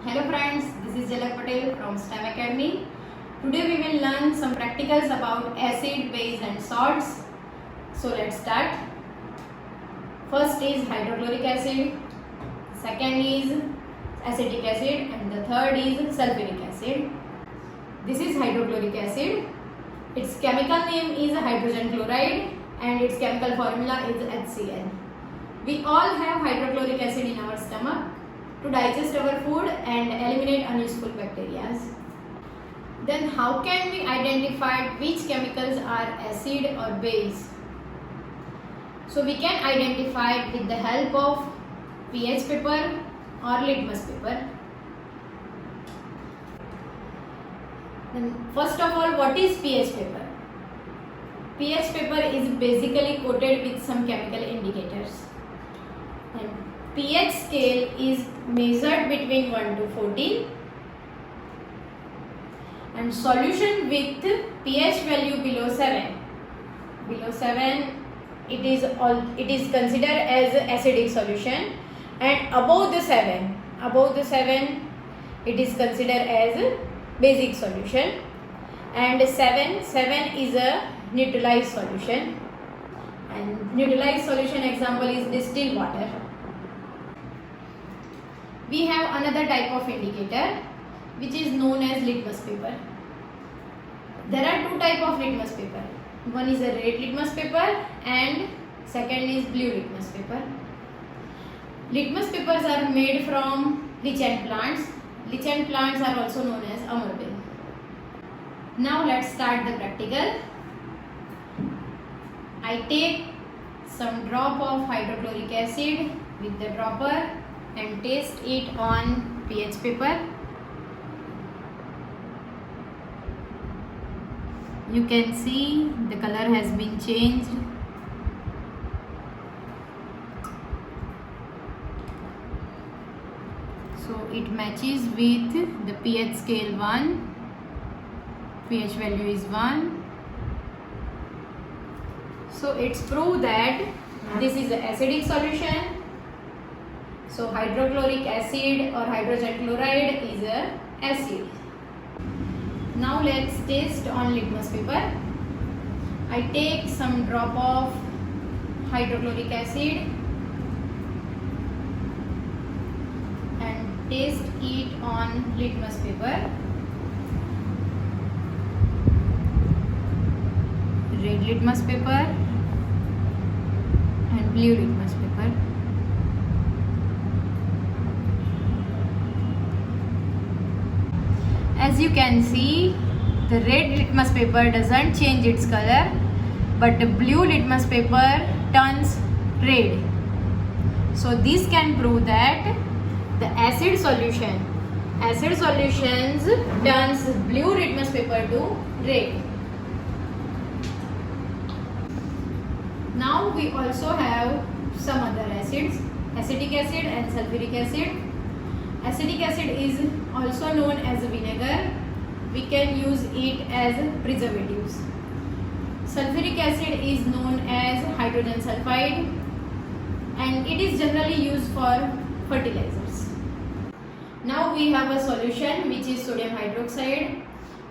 Hello friends, this is Jalak Patel from STEM Academy. Today we will learn some practicals about acid, base and salts. So let's start. First is hydrochloric acid, second is acetic acid and the third is sulfuric acid. This is hydrochloric acid. Its chemical name is hydrogen chloride and its chemical formula is HCl. We all have hydrochloric acid in our stomach to digest our food and eliminate unuseful bacteria. Then how can we identify which chemicals are acid or base? So we can identify it with the help of pH paper or litmus paper. Then first of all, what is pH paper? pH paper is basically coated with some chemical indicators. And pH scale is measured between 1 to 14 and solution with pH value below 7. Below 7 it is considered as acidic solution and above the 7 it is considered as basic solution and 7 is a neutralized solution and neutralized solution example is distilled water. We have another type of indicator which is known as litmus paper. There are two types of litmus paper. One is a red litmus paper and second is blue litmus paper. Litmus papers are made from lichen plants. Lichen plants are also known as amarbel. Now let's start the practical. I take some drop of hydrochloric acid with the dropper and taste it on pH paper. You can see the color has been changed. So it matches with the pH scale 1. pH value is 1. So it's proved that this is an acidic solution. So hydrochloric acid or hydrogen chloride is a acid. Now let's taste on litmus paper. I take some drop of hydrochloric acid and taste it on litmus paper. Red litmus paper and blue litmus paper. As you can see, the red litmus paper doesn't change its color, but the blue litmus paper turns red. So this can prove that the acid solutions turns blue litmus paper to red. Now we also have some other acids, acetic acid and sulfuric acid. Acetic acid is also known as vinegar. We can use it as preservatives. Sulfuric acid is known as hydrogen sulfide and it is generally used for fertilizers. Now we have a solution which is sodium hydroxide.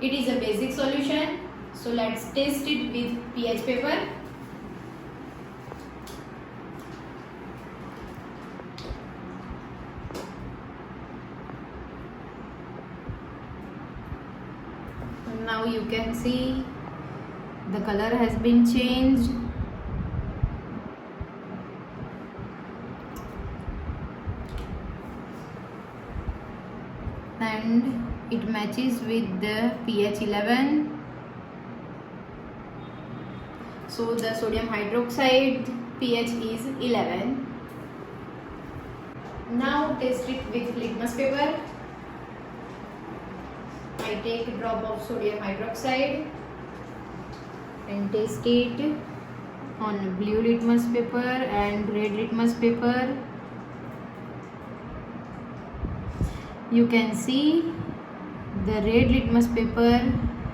It is a basic solution. So let's taste it with pH paper. Now you can see the color has been changed. And it matches with the pH 11. So the sodium hydroxide pH is 11. Now taste it with litmus paper. I take a drop of sodium hydroxide and taste it on blue litmus paper and red litmus paper. You can see the red litmus paper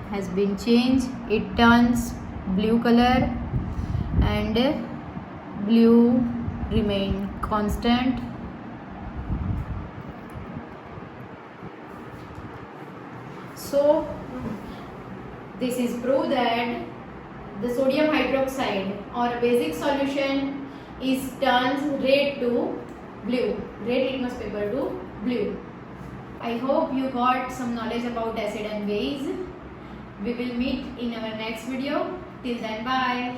has been changed. It turns blue color and blue remain constant. So this is proof that the sodium hydroxide or a basic solution is turns red to blue, red litmus paper to blue. I hope you got some knowledge about acid and base. We will meet in our next video. Till then, bye.